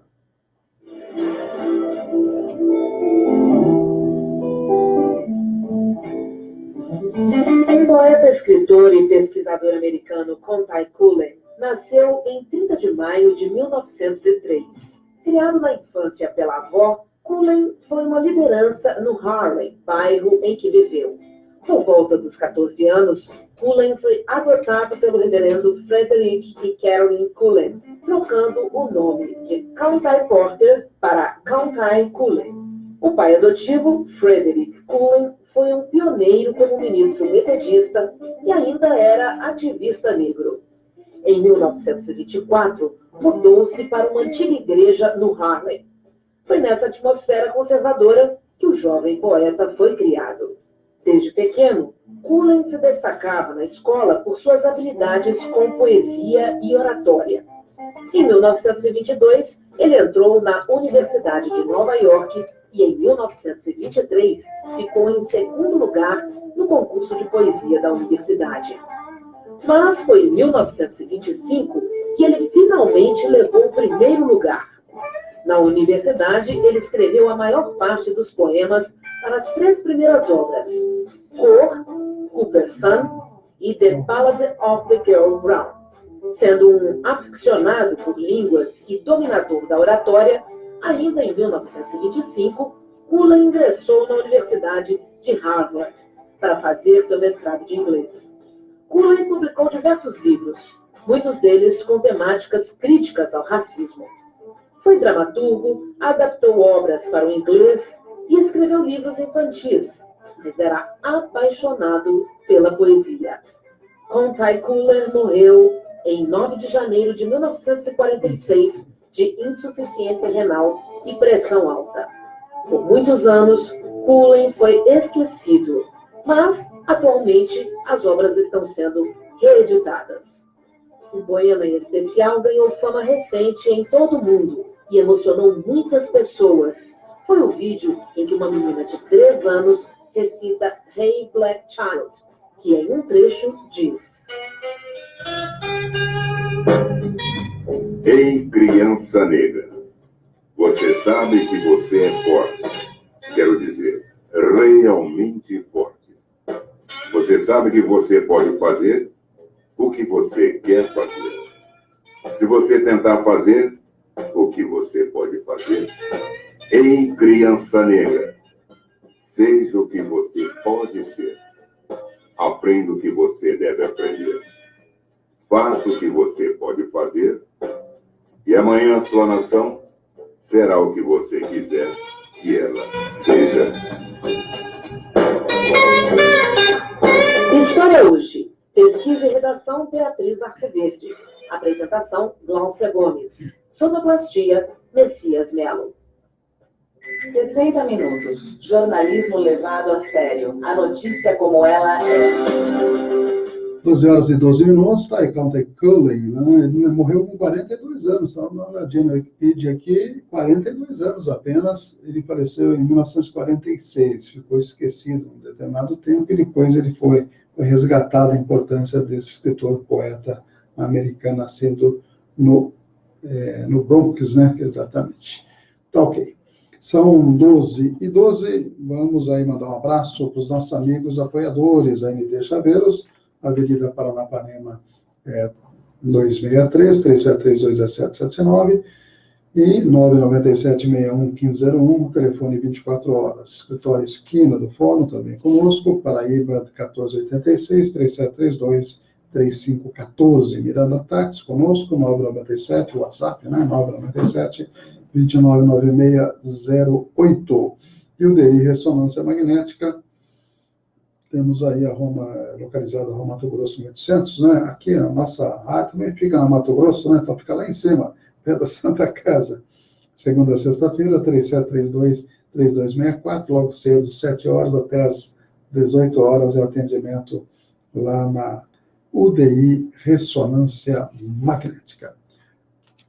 O poeta, escritor e pesquisador americano Count Cullen nasceu em 30 de maio de 1903. Criado na infância pela avó, Cullen foi uma liderança no Harlem, bairro em que viveu. Por volta dos 14 anos, Cullen foi adotado pelo reverendo Frederick e Carolyn Cullen, trocando o nome de Count Porter para Count Cullen. O pai adotivo, Frederick Cullen, foi um pioneiro como ministro metodista e ainda era ativista negro. Em 1924, mudou-se para uma antiga igreja no Harlem. Foi nessa atmosfera conservadora que o jovem poeta foi criado. Desde pequeno, Cullen se destacava na escola por suas habilidades com poesia e oratória. Em 1922, ele entrou na Universidade de Nova York e, em 1923, ficou em segundo lugar no concurso de poesia da universidade. Mas foi em 1925 que ele finalmente levou o primeiro lugar. Na universidade, ele escreveu a maior parte dos poemas para as 3 primeiras obras, Cor, Cooper's Son e The Ballad of the Girl Brown. Sendo um aficionado por línguas e dominador da oratória, ainda em 1925, Cullen ingressou na Universidade de Harvard para fazer seu mestrado de inglês. Cullen publicou diversos livros, muitos deles com temáticas críticas ao racismo. Foi dramaturgo, adaptou obras para o inglês e escreveu livros infantis, mas era apaixonado pela poesia. Contai Cullen morreu em 9 de janeiro de 1946 de insuficiência renal e pressão alta. Por muitos anos, Cullen foi esquecido, mas atualmente as obras estão sendo reeditadas. O poema em especial ganhou fama recente em todo o mundo e emocionou muitas pessoas. Foi o vídeo em que uma menina de 3 anos recita Hey Black Child, que em um trecho diz: Ei, criança negra, você sabe que você é forte. Quero dizer, realmente forte. Você sabe que você pode fazer o que você quer fazer. Se você tentar fazer o que você pode fazer, ei, criança negra, seja o que você pode ser. Aprenda o que você deve aprender. Faça o que você pode fazer. E amanhã sua nação será o que você quiser que ela seja. História hoje. Pesquisa e redação Beatriz Arcoverde. Apresentação Gláucia Gomes. Sonoplastia Messias Melo. 60 minutos. Jornalismo levado a sério. A notícia como ela é. 12 horas e 12 minutos, está aí, Contai Cullen, né? Ele morreu com 42 anos, estava na olhadinha na Wikipedia aqui, 42 anos apenas, ele faleceu em 1946, ficou esquecido um determinado tempo, e depois ele foi resgatado a importância desse escritor, poeta americano, nascido no Bronx, né, exatamente. Tá ok. São 12 e 12, vamos aí mandar um abraço para os nossos amigos apoiadores, a MD Chaveiros, Avenida Paranapanema 263, 373-21779 e 997-61-1501, telefone 24 horas. Escritório Esquina do Fórum também conosco, Paraíba 1486, 3732-3514. Miranda Táxi conosco, 997, WhatsApp, né? 997-299608. E o DI Ressonância Magnética, temos aí a Roma, localizada na Mato Grosso 1800, né? Aqui a nossa rádio também fica na Mato Grosso, né? Então fica lá em cima, perto da Santa Casa. Segunda a sexta-feira, 3732-3264, logo cedo, 7 horas até as 18 horas é o atendimento lá na UDI Ressonância Magnética.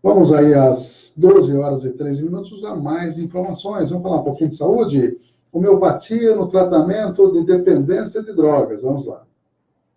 Vamos aí às 12 horas e 13 minutos a mais informações. Vamos falar um pouquinho de saúde? Homeopatia no tratamento de dependência de drogas. Vamos lá.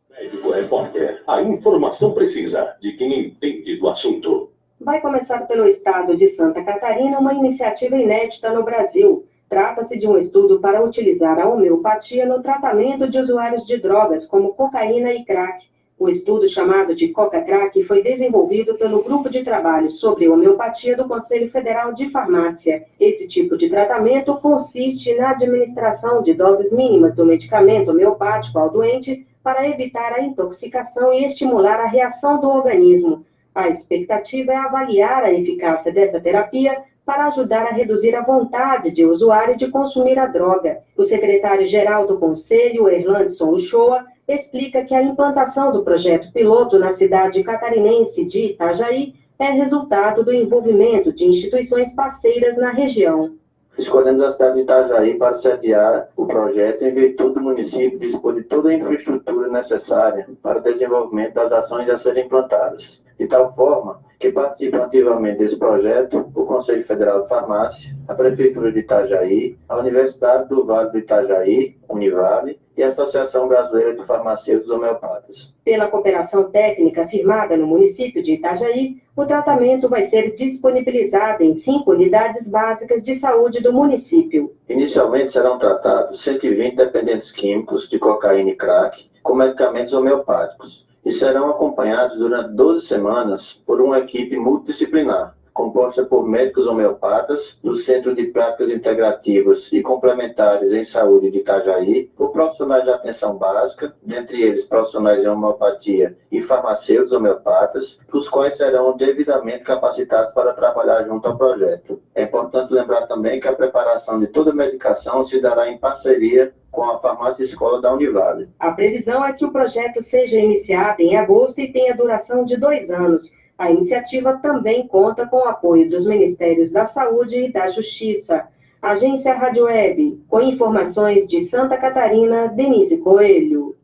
Médico Repórter, a informação precisa de quem entende do assunto. Vai começar pelo estado de Santa Catarina uma iniciativa inédita no Brasil. Trata-se de um estudo para utilizar a homeopatia no tratamento de usuários de drogas, como cocaína e crack. O estudo, chamado de Coca-Crack, foi desenvolvido pelo Grupo de Trabalho sobre Homeopatia do Conselho Federal de Farmácia. Esse tipo de tratamento consiste na administração de doses mínimas do medicamento homeopático ao doente para evitar a intoxicação e estimular a reação do organismo. A expectativa é avaliar a eficácia dessa terapia para ajudar a reduzir a vontade de usuário de consumir a droga. O secretário-geral do Conselho, Erlandson Uchoa, explica que a implantação do projeto piloto na cidade catarinense de Itajaí é resultado do envolvimento de instituições parceiras na região. Escolhemos a cidade de Itajaí para sediar o projeto em virtude do município dispor de toda a infraestrutura necessária para o desenvolvimento das ações a serem implantadas. De tal forma que participam ativamente desse projeto o Conselho Federal de Farmácia, a Prefeitura de Itajaí, a Universidade do Vale do Itajaí, Univale, e a Associação Brasileira de Farmacêuticos Homeopatas. Pela cooperação técnica firmada no município de Itajaí, o tratamento vai ser disponibilizado em 5 unidades básicas de saúde do município. Inicialmente serão tratados 120 dependentes químicos de cocaína e crack com medicamentos homeopáticos e serão acompanhados durante 12 semanas por uma equipe multidisciplinar, composta por médicos homeopatas do Centro de Práticas Integrativas e Complementares em Saúde de Itajaí, por profissionais de atenção básica, dentre eles profissionais de homeopatia e farmacêuticos homeopatas, os quais serão devidamente capacitados para trabalhar junto ao projeto. É importante lembrar também que a preparação de toda a medicação se dará em parceria com a farmácia escola da Univale. A previsão é que o projeto seja iniciado em agosto e tenha duração de 2 anos. A iniciativa também conta com o apoio dos Ministérios da Saúde e da Justiça. Agência Rádio Web, com informações de Santa Catarina, Denise Coelho.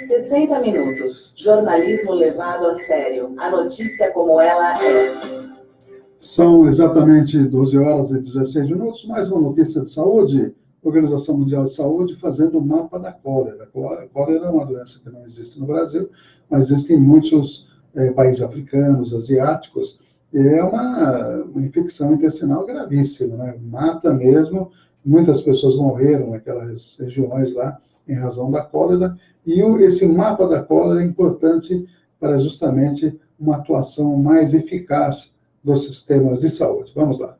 60 minutos. Jornalismo levado a sério. A notícia como ela é. São exatamente 12 horas e 16 minutos. Mais uma notícia de saúde. Organização Mundial de Saúde fazendo o mapa da cólera. A cólera é uma doença que não existe no Brasil, mas existe em muitos países africanos, asiáticos, é uma infecção intestinal gravíssima, né? Mata mesmo, muitas pessoas morreram naquelas regiões lá em razão da cólera, e esse mapa da cólera é importante para justamente uma atuação mais eficaz dos sistemas de saúde. Vamos lá.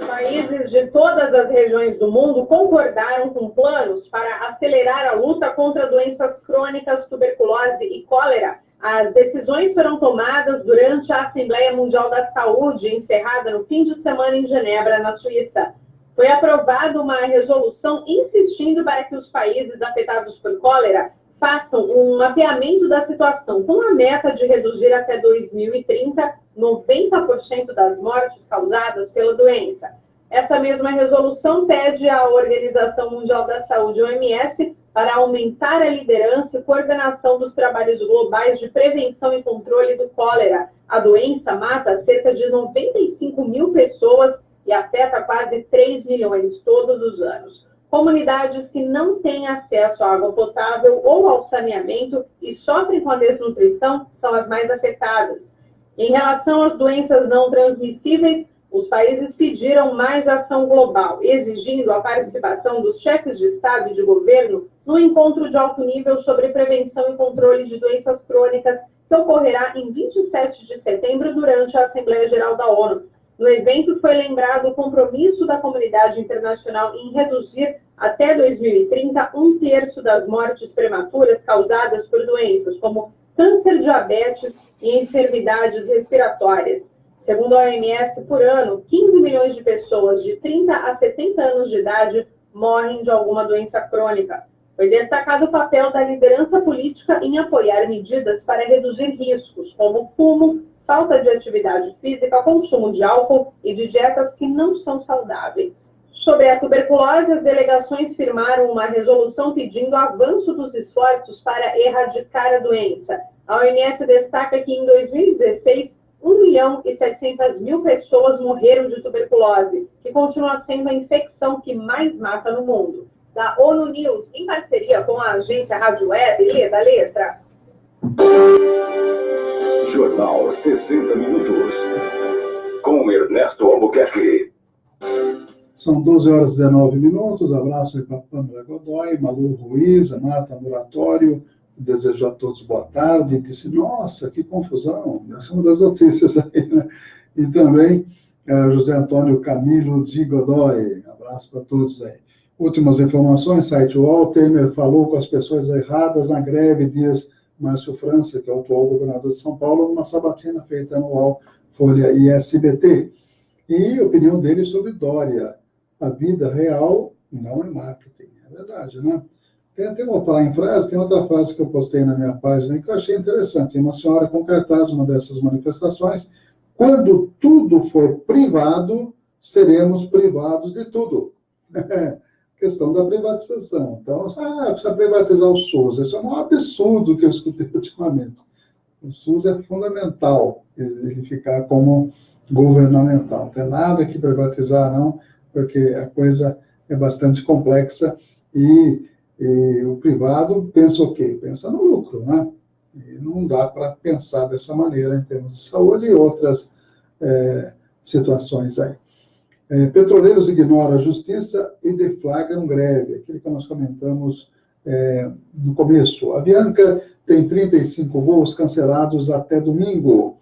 Países de todas as regiões do mundo concordaram com planos para acelerar a luta contra doenças crônicas, tuberculose e cólera. As decisões foram tomadas durante a Assembleia Mundial da Saúde, encerrada no fim de semana em Genebra, na Suíça. Foi aprovada uma resolução insistindo para que os países afetados por cólera façam um mapeamento da situação, com a meta de reduzir até 2030 90% das mortes causadas pela doença. Essa mesma resolução pede à Organização Mundial da Saúde, OMS, para aumentar a liderança e coordenação dos trabalhos globais de prevenção e controle do cólera. A doença mata cerca de 95 mil pessoas e afeta quase 3 milhões todos os anos. Comunidades que não têm acesso à água potável ou ao saneamento e sofrem com a desnutrição são as mais afetadas. Em relação às doenças não transmissíveis, os países pediram mais ação global, exigindo a participação dos chefes de Estado e de governo no encontro de alto nível sobre prevenção e controle de doenças crônicas, que ocorrerá em 27 de setembro durante a Assembleia Geral da ONU. No evento foi lembrado o compromisso da comunidade internacional em reduzir até 2030 1/3 das mortes prematuras causadas por doenças como câncer, diabetes e enfermidades respiratórias. Segundo a OMS, por ano, 15 milhões de pessoas de 30 a 70 anos de idade morrem de alguma doença crônica. Foi destacado o papel da liderança política em apoiar medidas para reduzir riscos, como fumo, falta de atividade física, consumo de álcool e de dietas que não são saudáveis. Sobre a tuberculose, as delegações firmaram uma resolução pedindo avanço dos esforços para erradicar a doença. A OMS destaca que em 2016, 1.700.000 pessoas morreram de tuberculose, que continua sendo a infecção que mais mata no mundo. Da ONU News, em parceria com a agência Rádio Web, lê da letra. Jornal 60 Minutos, com Ernesto Albuquerque. São 12 horas e 19 minutos. Abraço aí para a Pâmela Godoy, Malu Ruiz, a Marta Muratório. Desejo a todos boa tarde. Disse, nossa, que confusão. Essa é uma das notícias aí, né? E também José Antônio Camilo de Godoy. Abraço para todos aí. Últimas informações, site UOL. Temer falou com as pessoas erradas na greve, diz Márcio França, que é o atual governador de São Paulo, numa sabatina feita no UOL, Folha e SBT. E a opinião dele sobre Dória. A vida real não é marketing, é verdade, né? Vou falar em frase, tem outra frase que eu postei na minha página que eu achei interessante. Uma senhora com cartaz, uma dessas manifestações: quando tudo for privado, seremos privados de tudo. Questão da privatização. Então, precisa privatizar o SUS. Isso é um absurdo que eu escutei ultimamente. O SUS é fundamental ele ficar como governamental. Não tem nada que privatizar, não, porque a coisa é bastante complexa e o privado pensa o quê? Pensa no lucro, né? E não dá para pensar dessa maneira em termos de saúde e outras situações aí. Petroleiros ignoram a justiça e deflagram greve, aquilo que nós comentamos no começo. A Avianca tem 35 voos cancelados até domingo.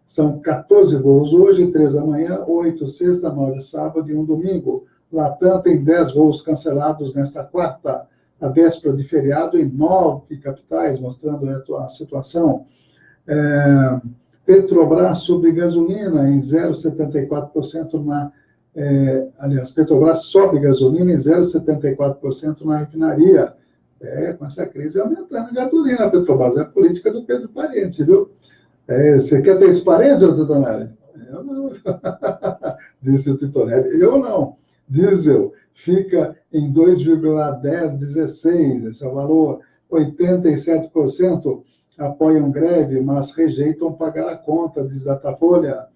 São 14 voos hoje, 3 amanhã, 8 sexta, 9 sábado e 1 domingo. Latam tem 10 voos cancelados nesta quarta, a véspera de feriado, em 9 capitais, mostrando a situação. Petrobras sobre gasolina em 0,74% aliás, Petrobras sobe gasolina em 0,74% na refinaria. Com essa crise aumentando a gasolina, a Petrobras é a política do Pedro Parente, viu? Você quer ter esse parente, Titonelli? Eu não. Disse o Titonelli. Eu não. Diesel fica em 2,1016, esse é o valor. 87% apoiam greve, mas rejeitam pagar a conta, diz Datafolha.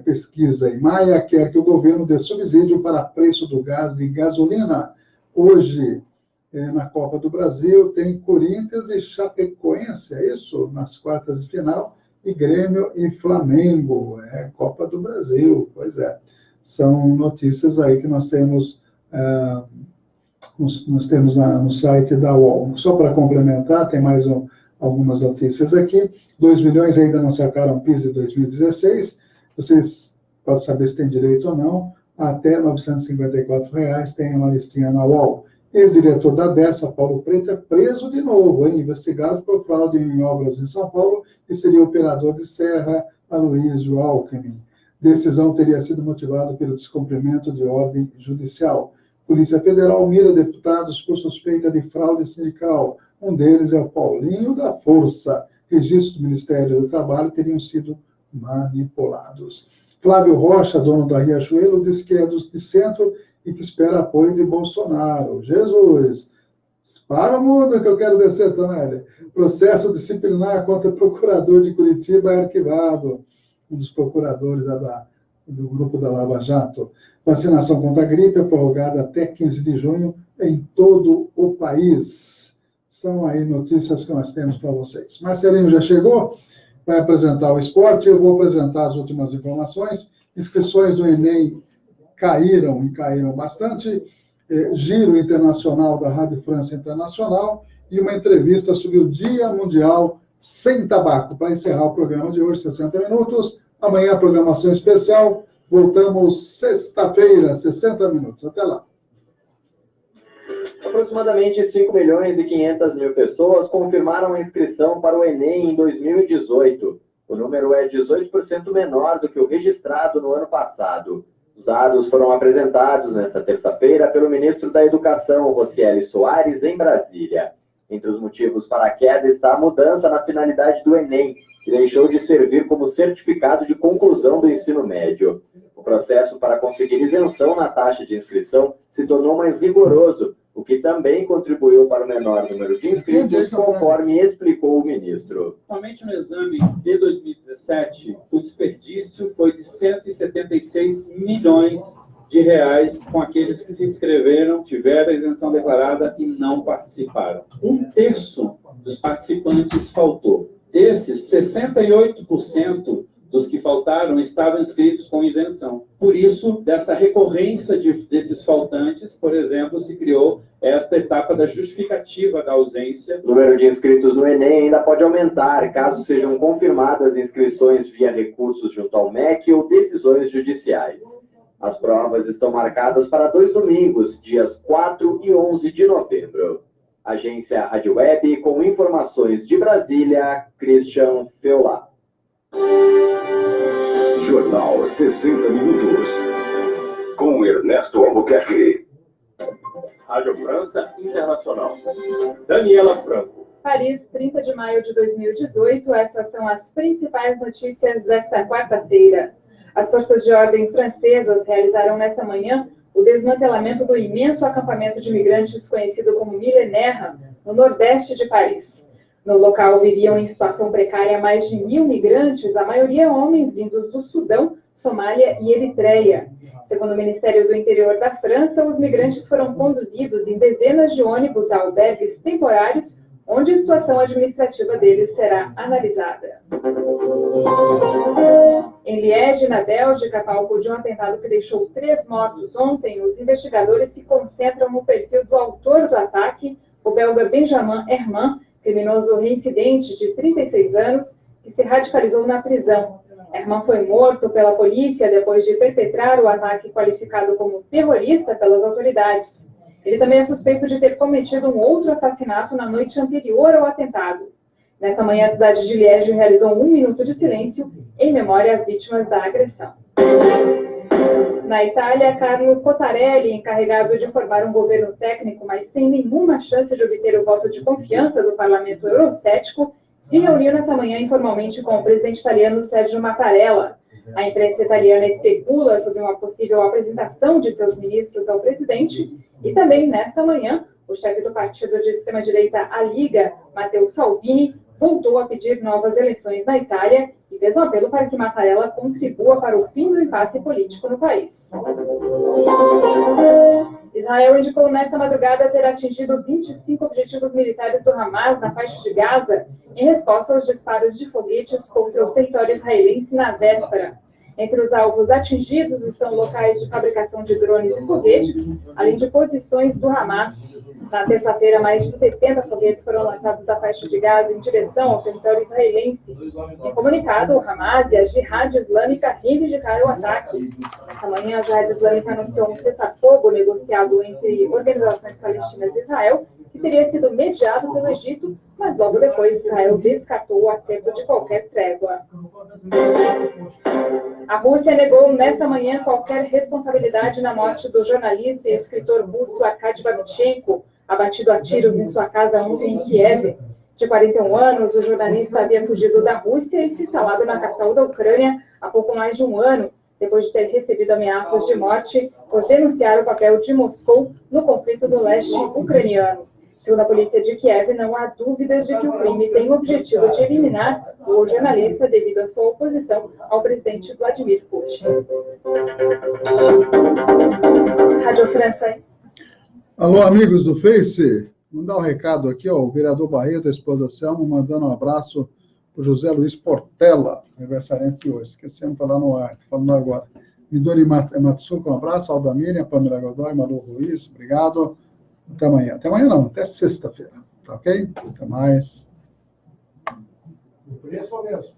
Pesquisa em Maia quer que o governo dê subsídio para preço do gás e gasolina. Hoje, na Copa do Brasil, tem Corinthians e Chapecoense, é isso? Nas quartas de final, e Grêmio e Flamengo. Copa do Brasil, pois é. São notícias aí que nós temos no site da UOL. Só para complementar, tem mais algumas notícias aqui. 2 milhões ainda não sacaram PIS de 2016. Vocês podem saber se tem direito ou não. Até R$ 954 tem uma listinha na UOL. Ex-diretor da Dersa, Paulo Preto, é preso de novo, investigado por fraude em obras em São Paulo e seria operador de serra, Aloysio Alckmin. Decisão teria sido motivada pelo descumprimento de ordem judicial. Polícia Federal mira deputados por suspeita de fraude sindical. Um deles é o Paulinho da Força. Registros do Ministério do Trabalho teriam sido manipulados. Flávio Rocha, dono da Riachuelo, diz que é de centro e que espera apoio de Bolsonaro. Jesus! Para o mundo que eu quero descer, Tonelli. Processo disciplinar contra o procurador de Curitiba é arquivado. Um dos procuradores do grupo da Lava Jato. Vacinação contra a gripe é prorrogada até 15 de junho em todo o país. São aí notícias que nós temos para vocês. Marcelinho já chegou? Vai apresentar o esporte. Eu vou apresentar as últimas informações. Inscrições do Enem caíram bastante. Giro internacional da Rádio França Internacional e uma entrevista sobre o Dia Mundial Sem Tabaco. Para encerrar o programa de hoje, 60 minutos. Amanhã, programação especial. Voltamos sexta-feira, 60 minutos. Até lá. Aproximadamente 5.500.000 pessoas confirmaram a inscrição para o Enem em 2018. O número é 18% menor do que o registrado no ano passado. Os dados foram apresentados nesta terça-feira pelo ministro da Educação, Rocieli Soares, em Brasília. Entre os motivos para a queda está a mudança na finalidade do Enem, que deixou de servir como certificado de conclusão do ensino médio. O processo para conseguir isenção na taxa de inscrição se tornou mais rigoroso, o que também contribuiu para o menor número de inscritos, conforme explicou o ministro. Somente no exame de 2017, o desperdício foi de 176 milhões de reais com aqueles que se inscreveram, tiveram a isenção declarada e não participaram. 1/3 dos participantes faltou. Desses, 68% dos que faltaram estavam inscritos com isenção. Por isso, dessa recorrência desses faltantes, por exemplo, se criou esta etapa da justificativa da ausência. O número de inscritos no Enem ainda pode aumentar, caso sejam confirmadas inscrições via recursos junto ao MEC ou decisões judiciais. As provas estão marcadas para 2 domingos, dias 4 e 11 de novembro. Agência Rádio Web, com informações de Brasília, Christian Feulá. Jornal 60 Minutos, com Ernesto Albuquerque. Rádio França Internacional. Daniela Franco. Paris, 30 de maio de 2018. Essas são as principais notícias desta quarta-feira. As forças de ordem francesas realizaram nesta manhã o desmantelamento do imenso acampamento de imigrantes conhecido como Millénaire, no nordeste de Paris. No local viviam em situação precária mais de 1.000 migrantes, a maioria homens vindos do Sudão, Somália e Eritreia. Segundo o Ministério do Interior da França, os migrantes foram conduzidos em dezenas de ônibus a albergues temporários, onde a situação administrativa deles será analisada. Em Liege, na Bélgica, palco de um atentado que deixou 3 mortos ontem, os investigadores se concentram no perfil do autor do ataque, o belga Benjamin Herman, criminoso reincidente de 36 anos, que se radicalizou na prisão. Herman foi morto pela polícia depois de perpetrar o ataque qualificado como terrorista pelas autoridades. Ele também é suspeito de ter cometido um outro assassinato na noite anterior ao atentado. Nessa manhã, a cidade de Liege realizou 1 minuto de silêncio em memória às vítimas da agressão. Na Itália, Carlo Cottarelli, encarregado de formar um governo técnico, mas sem nenhuma chance de obter o voto de confiança do parlamento eurocético, se reuniu nessa manhã informalmente com o presidente italiano Sergio Mattarella. A imprensa italiana especula sobre uma possível apresentação de seus ministros ao presidente e também, nesta manhã, o chefe do partido de extrema-direita A Liga, Matteo Salvini, voltou a pedir novas eleições na Itália e fez um apelo para que Mattarella contribua para o fim do impasse político no país. Israel indicou nesta madrugada ter atingido 25 objetivos militares do Hamas na faixa de Gaza, em resposta aos disparos de foguetes contra o território israelense na véspera. Entre os alvos atingidos estão locais de fabricação de drones e foguetes, além de posições do Hamas. Na terça-feira, mais de 70 foguetes foram lançados da faixa de Gaza em direção ao território israelense. Em comunicado, o Hamas e a Jihad Islâmica reivindicaram o ataque. Esta manhã, a Jihad Islâmica anunciou um cessar-fogo negociado entre organizações palestinas e Israel, que teria sido mediado pelo Egito, mas logo depois Israel descartou o acerto de qualquer trégua. A Rússia negou nesta manhã qualquer responsabilidade na morte do jornalista e escritor russo Arkady Babchenko, abatido a tiros em sua casa ontem em Kiev. De 41 anos, o jornalista havia fugido da Rússia e se instalado na capital da Ucrânia há pouco mais de um ano, depois de ter recebido ameaças de morte por denunciar o papel de Moscou no conflito do leste ucraniano. Segundo a polícia de Kiev, não há dúvidas de que o crime tem o objetivo de eliminar o jornalista devido à sua oposição ao presidente Vladimir Putin. Rádio França. Alô, amigos do Face. Mandar um recado aqui, ó, o vereador Barreto, a esposa Selma, mandando um abraço para o José Luiz Portela, aniversariante hoje. Esquecemos de falar no ar, falando agora. Midori Matsuko, um abraço. Alda Miriam, Pamela Godoy, Malu Ruiz, obrigado. Até amanhã. Até amanhã não, até sexta-feira. Tá ok? Até mais. Por isso mesmo.